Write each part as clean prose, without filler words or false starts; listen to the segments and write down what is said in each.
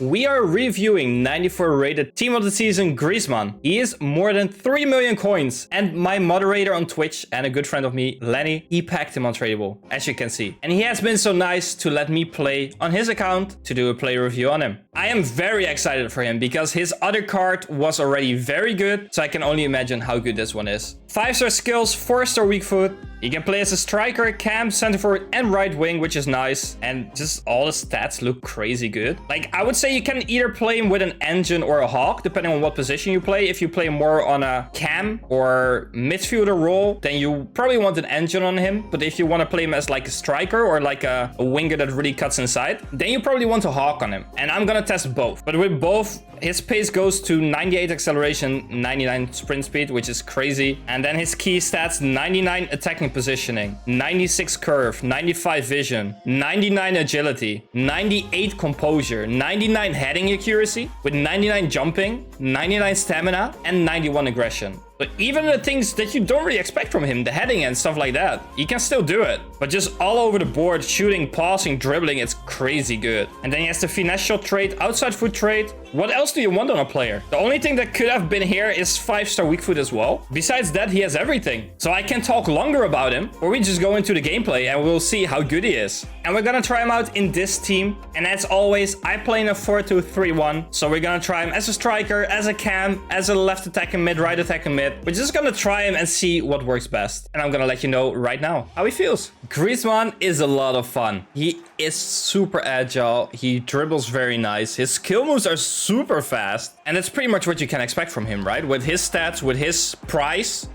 We are reviewing 94 rated team of the season Griezmann. He is more than 3 million coins, and my moderator on Twitch and a good friend of me, Lenny, he packed him on Tradable, as you can see. And he has been so nice to let me play on his account to do a play review on him. I am very excited for him because his other card was already very good, so I can only imagine how good this one is. 5-star skills, 4-star weak foot. He can play as a striker, cam, center forward, and right wing, which is nice. And just all the stats look crazy good. Like, I would say you can either play him with an engine or a hawk, depending on what position you play. If you play more on a cam or midfielder role, then you probably want an engine on him. But if you want to play him as like a striker or like a winger that really cuts inside, then you probably want a hawk on him. And I'm gonna test both. But with both, his pace goes to 98 acceleration, 99 sprint speed, which is crazy. And then his key stats, 99 attacking positioning, 96 curve, 95 vision, 99 agility, 98 composure, 99 heading accuracy, with 99 jumping, 99 stamina, and 91 aggression. But even the things that you don't really expect from him, the heading and stuff like that, he can still do it. But just all over the board, shooting, passing, dribbling, it's crazy good. And then he has the finesse shot trait, outside foot trait. What else do you want on a player? The only thing that could have been here is 5-star weak foot as well. Besides that, he has everything. So I can talk longer about him, or we just go into the gameplay and we'll see how good he is. And we're gonna try him out in this team. And as always, I play in a 4-2-3-1. So we're gonna try him as a striker, as a cam, as a left attacking mid, right attacking mid. We're just gonna try him and see what works best. And I'm gonna let you know right now how he feels. Griezmann is a lot of fun. He is super agile. He dribbles very nice. His skill moves are super fast. And that's pretty much what you can expect from him, right? With his stats, with his price,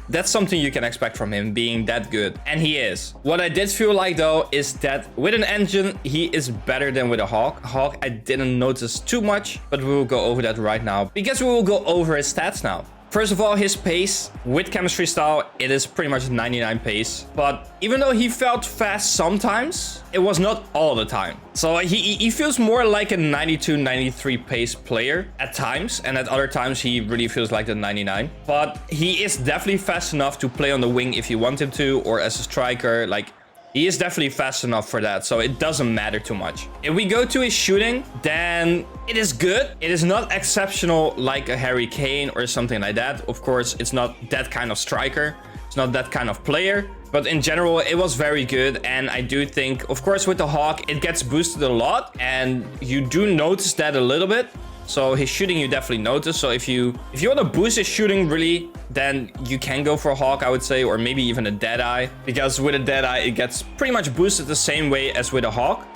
that's something you can expect from him, being that good. And he is. What I did feel like, though, is that with an engine, he is better than with a hawk. Hawk, I didn't notice too much, but we will go over that right now, because we will go over his stats now. First of all, his pace with chemistry style, it is pretty much 99 pace. But even though he felt fast sometimes, it was not all the time. So he feels more like a 92, 93 pace player at times. And at other times, he really feels like the 99. But he is definitely fast enough to play on the wing if you want him to, or as a striker. Like, he is definitely fast enough for that, so it doesn't matter too much. If we go to his shooting, then it is good. It is not exceptional like a Harry Kane or something like that. Of course, it's not that kind of striker. It's not that kind of player. But in general, it was very good. And I do think, of course, with the hawk, it gets boosted a lot. And you do notice that a little bit. So his shooting you definitely notice. So if you want to boost his shooting really, then you can go for a hawk, I would say, or maybe even a Deadeye. Because with a Deadeye, it gets pretty much boosted the same way as with a hawk.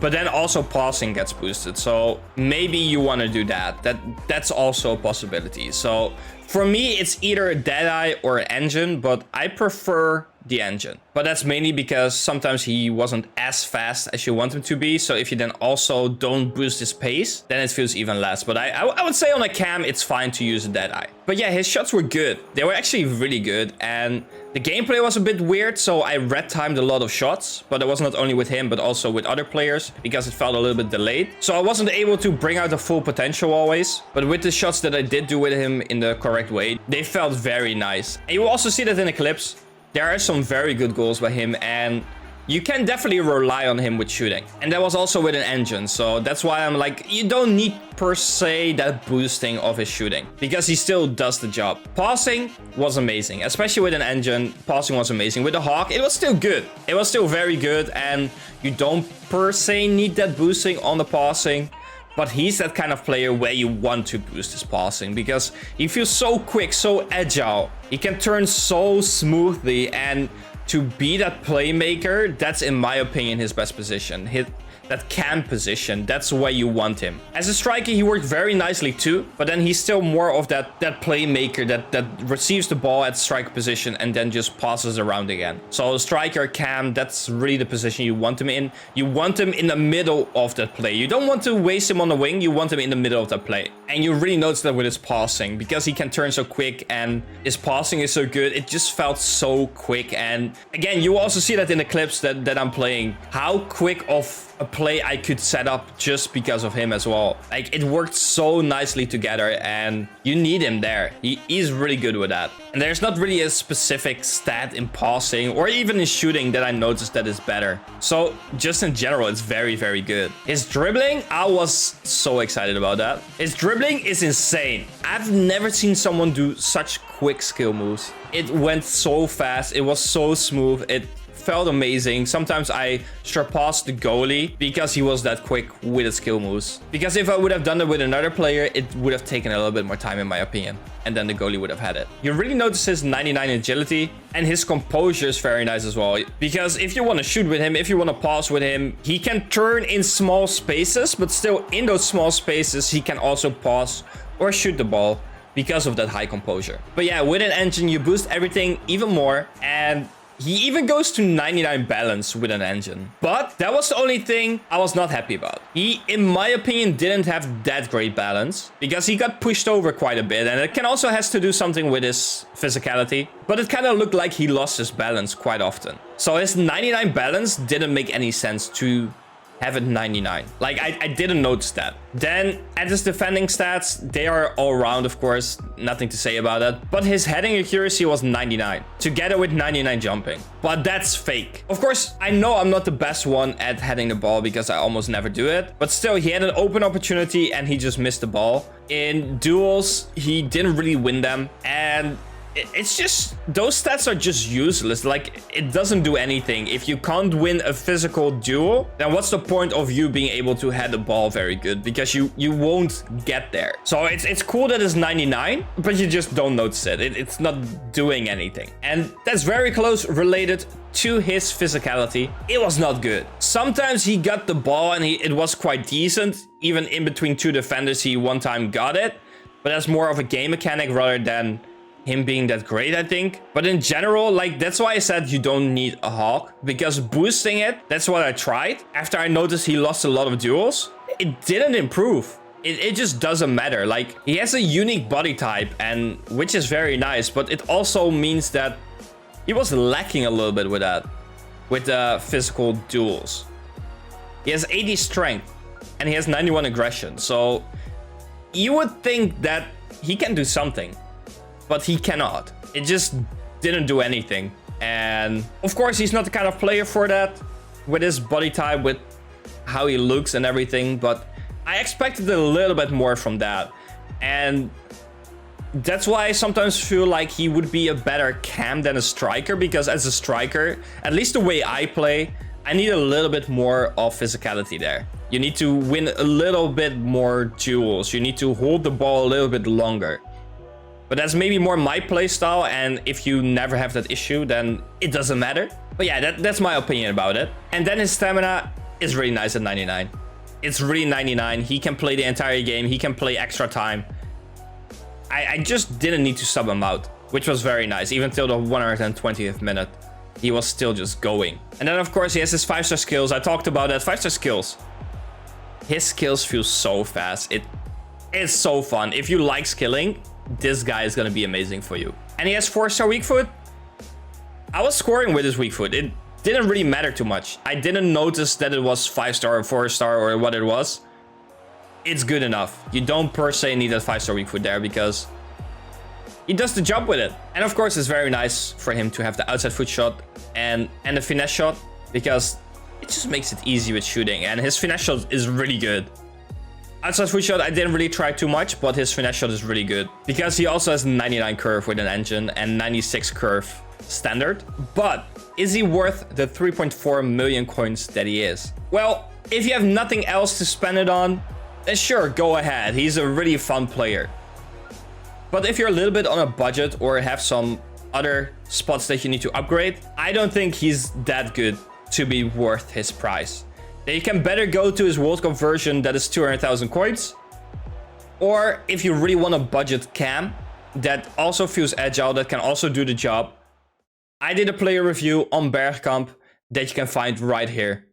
But then also passing gets boosted. So maybe you want to do that. That's also a possibility. So for me, it's either a Deadeye or an engine, but I prefer the engine. But that's mainly because sometimes he wasn't as fast as you want him to be. So if you then also don't boost his pace, then it feels even less. But I would say on a cam, it's fine to use a Deadeye. But yeah, his shots were good. They were actually really good. And the gameplay was a bit weird, so I red timed a lot of shots. But it was not only with him, but also with other players, because it felt a little bit delayed. So I wasn't able to bring out the full potential always. But with the shots that I did do with him in the correct way, they felt very nice. And you will also see that in the clips. There are some very good goals by him, and you can definitely rely on him with shooting. And that was also with an engine, so that's why I'm like, you don't need per se that boosting of his shooting, because he still does the job. Passing was amazing, especially with an engine. Passing was amazing. With the hawk, it was still good. It was still very good, and you don't per se need that boosting on the passing. But he's that kind of player where you want to boost his passing, because he feels so quick, so agile. He can turn so smoothly, and to be that playmaker, that's in my opinion his best position. That cam position, that's where you want him. As a striker, he worked very nicely too, but then he's still more of that playmaker that receives the ball at strike position and then just passes around again. So striker, cam, that's really the position you want him in. You want him in the middle of that play. You don't want to waste him on the wing, you want him in the middle of that play. And you really notice that with his passing, because he can turn so quick and his passing is so good. It just felt so quick. And again, you also see that in the clips that I'm playing, how quick of a play I could set up just because of him as well. Like, it worked so nicely together, and you need him there. He's really good with that. And there's not really a specific stat in passing or even in shooting that I noticed that is better. So just in general, it's very, very good. His dribbling, I was so excited about that. His dribbling is insane. I've never seen someone do such quick skill moves. It went so fast. It was so smooth. It felt amazing. Sometimes I surpassed the goalie because he was that quick with his skill moves. Because if I would have done it with another player, it would have taken a little bit more time in my opinion. And then the goalie would have had it. You really notice his 99 agility, and his composure is very nice as well. Because if you want to shoot with him, if you want to pass with him, he can turn in small spaces, but still in those small spaces, he can also pass or shoot the ball because of that high composure. But yeah, with an engine, you boost everything even more, and he even goes to 99 balance with an engine. But that was the only thing I was not happy about. He, in my opinion, didn't have that great balance because he got pushed over quite a bit. And it can also has to do something with his physicality. But it kind of looked like he lost his balance quite often. So his 99 balance didn't make any sense to have it 99. Like, I didn't notice that. Then at his defending stats, they are all round, of course, nothing to say about that. But his heading accuracy was 99, together with 99 jumping. But that's fake. Of course, I know I'm not the best one at heading the ball because I almost never do it. But still, he had an open opportunity and he just missed the ball. In duels, he didn't really win them. And it's just, those stats are just useless. Like, it doesn't do anything. If you can't win a physical duel, then what's the point of you being able to head the ball very good? Because you won't get there. So it's cool that it's 99, but you just don't notice it. It's not doing anything. And that's very close related to his physicality. It was not good. Sometimes he got the ball and it was quite decent. Even in between two defenders, he one time got it. But that's more of a game mechanic rather than him being that great, I think. But in general, like, that's why I said you don't need a hawk, because boosting it, that's what I tried. After I noticed he lost a lot of duels, it didn't improve. It just doesn't matter. Like, he has a unique body type, and which is very nice, but it also means that he was lacking a little bit with that, with the physical duels. He has 80 strength and he has 91 aggression, so you would think that he can do something. But he cannot. It just didn't do anything. And of course, he's not the kind of player for that, with his body type, with how he looks and everything. But I expected a little bit more from that. And that's why I sometimes feel like he would be a better cam than a striker. Because as a striker, at least the way I play, I need a little bit more of physicality there. You need to win a little bit more duels. You need to hold the ball a little bit longer. But that's maybe more my play style, and if you never have that issue, then it doesn't matter. But yeah, that's my opinion about it. And then his stamina is really nice at 99. It's really 99. He can play the entire game. He can play extra time. I just didn't need to sub him out, which was very nice. Even till the 120th minute, he was still just going. And then, of course, he has his 5-star skills. I talked about that. 5-star skills. His skills feel so fast. It is so fun. If you like skilling, this guy is going to be amazing for you. And he has 4-star weak foot. I was scoring with his weak foot. It didn't really matter too much. I didn't notice that it was 5-star or 4-star or what it was. It's good enough. You don't per se need a 5-star weak foot there because he does the job with it. And of course, it's very nice for him to have the outside foot shot and the finesse shot, because it just makes it easy with shooting. And his finesse shot is really good. Outside foot shot, I didn't really try too much, but his finesse shot is really good. Because he also has 99 curve with an engine and 96 curve standard. But is he worth the 3.4 million coins that he is? Well, if you have nothing else to spend it on, then sure, go ahead. He's a really fun player. But if you're a little bit on a budget or have some other spots that you need to upgrade, I don't think he's that good to be worth his price. Then you can better go to his World Cup version that is 200,000 coins. Or if you really want a budget cam that also feels agile, that can also do the job, I did a player review on Bergkamp that you can find right here.